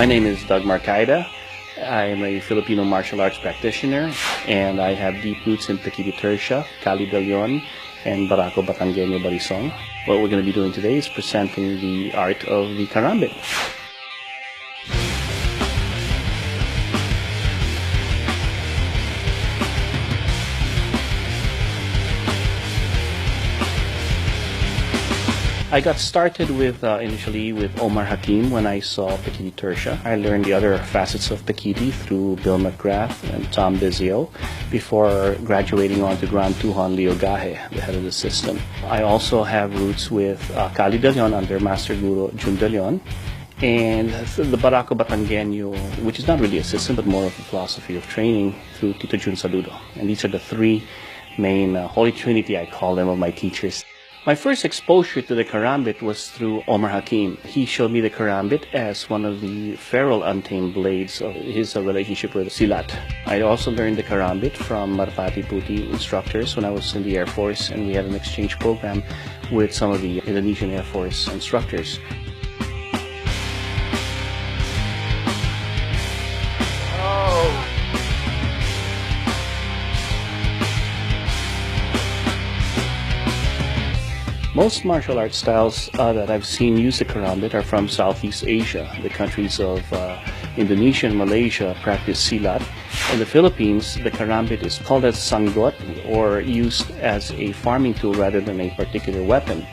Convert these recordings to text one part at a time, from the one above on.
My name is Doug Marcaida. I'm a Filipino martial arts practitioner, and I have deep roots in Pekiti Tercia, Cali de Leon, and Barako Batangueño Balisong. What we're going to be doing today is presenting the art of the karambit. I got started with initially with Omar Hakim when I saw Pekiti Tercia. I learned the other facets of Pekiti through Bill McGrath and Tom Bizio before graduating on to Grand Tuhon Leo Gahe, the head of the system. I also have roots with Cali de Leon under Master Guru Jun de Leon, and the Barako Batangueño, which is not really a system but more of a philosophy of training, through Tito Jun Saludo. And these are the three main Holy Trinity, I call them, of my teachers. My first exposure to the karambit was through Omar Hakim. He showed me the karambit as one of the feral untamed blades of his relationship with Silat. I also learned the karambit from Marpati Puti instructors when I was in the Air Force, and we had an exchange program with some of the Indonesian Air Force instructors. Most martial arts styles that I've seen use the karambit are from Southeast Asia. The countries of Indonesia and Malaysia practice silat. In the Philippines, the karambit is called as sanggot, or used as a farming tool rather than a particular weapon.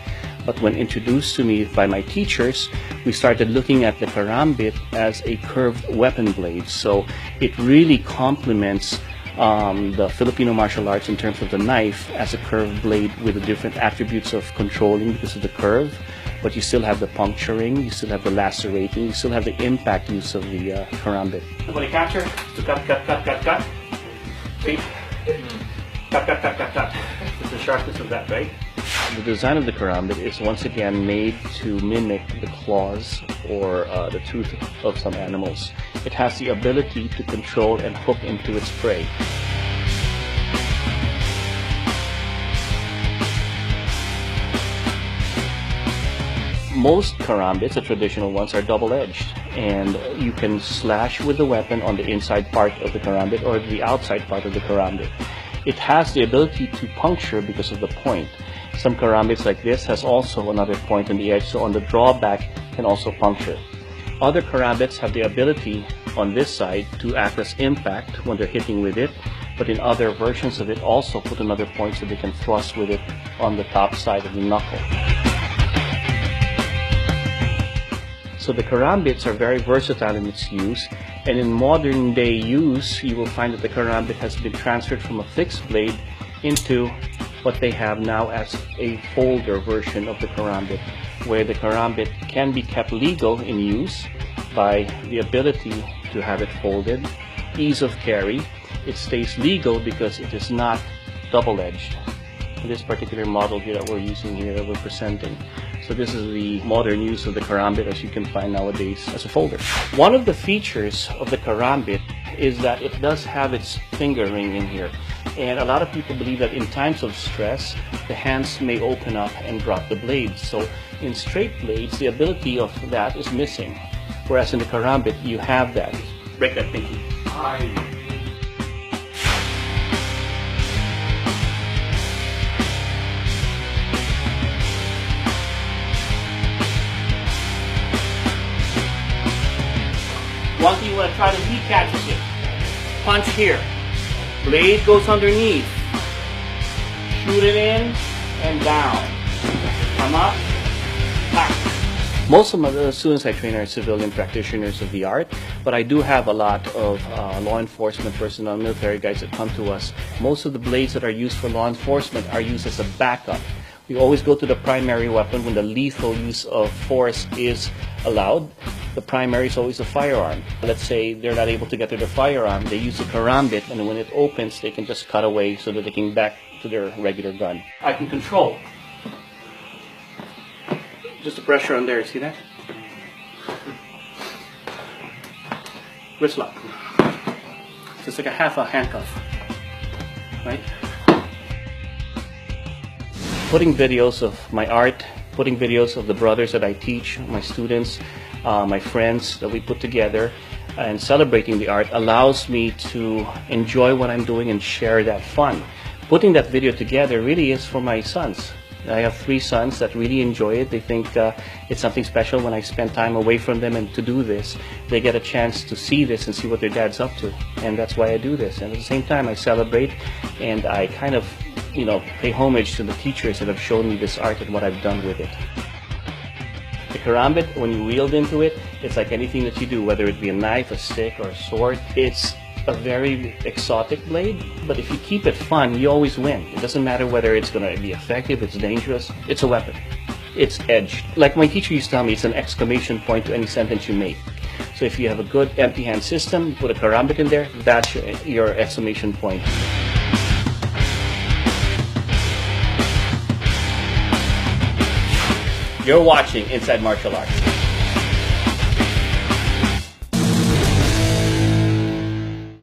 But when introduced to me by my teachers, we started looking at the karambit as a curved weapon blade. So it really complements the Filipino martial arts in terms of the knife as a curved blade with the different attributes of controlling because of the curve, but you still have the puncturing, you still have the lacerating, you still have the impact use of the karambit. When you capture, to cut. See? Cut. It's the sharpness of that, right? The design of the karambit is once again made to mimic the claws or the tooth of some animals. It has the ability to control and hook into its prey. Most karambits, the traditional ones, are double-edged, and you can slash with the weapon on the inside part of the karambit or the outside part of the karambit. It has the ability to puncture because of the point. Some karambits like this has also another point on the edge, so on the drawback can also puncture. Other karambits have the ability on this side to act as impact when they're hitting with it, but in other versions of it also put another point so they can thrust with it on the top side of the knuckle. So the karambits are very versatile in its use, and in modern day use you will find that the karambit has been transferred from a fixed blade into what they have now as a folder version of the karambit, where the karambit can be kept legal in use by the ability to have it folded, ease of carry. It stays legal because it is not double-edged. This particular model here that we're using here, that we're presenting. So this is the modern use of the karambit as you can find nowadays as a folder. One of the features of the karambit is that it does have its finger ring in here. And a lot of people believe that in times of stress, the hands may open up and drop the blades. So in straight blades, the ability of that is missing. Whereas in the karambit, you have that. Break that pinky. One thing you want to try to catch it. Punch here. Blade goes underneath. Shoot it in and down. Come up. Back. Most of the students I train are civilian practitioners of the art, but I do have a lot of law enforcement personnel, military guys that come to us. Most of the blades that are used for law enforcement are used as a backup. We always go to the primary weapon when the lethal use of force is allowed. The primary is always a firearm. Let's say they're not able to get to their firearm, they use a karambit, and when it opens, they can just cut away so that they can back to their regular gun. I can control. Just the pressure on there, see that? Wrist lock. Just like a half a handcuff, right? Putting videos of my art, putting videos of the brothers that I teach, my students, my friends that we put together, and celebrating the art allows me to enjoy what I'm doing and share that fun. Putting that video together really is for my sons. I have 3 sons that really enjoy it. They think it's something special when I spend time away from them, and to do this, they get a chance to see this and see what their dad's up to. And that's why I do this. And at the same time, I celebrate and I kind of, pay homage to the teachers that have shown me this art and what I've done with it. The karambit, when you wield into it, it's like anything that you do, whether it be a knife, a stick, or a sword. It's a very exotic blade, but if you keep it fun, you always win. It doesn't matter whether it's going to be effective, it's dangerous, it's a weapon. It's edged. Like my teacher used to tell me, it's an exclamation point to any sentence you make. So if you have a good empty hand system, put a karambit in there, that's your exclamation point. You're watching Inside Martial Arts.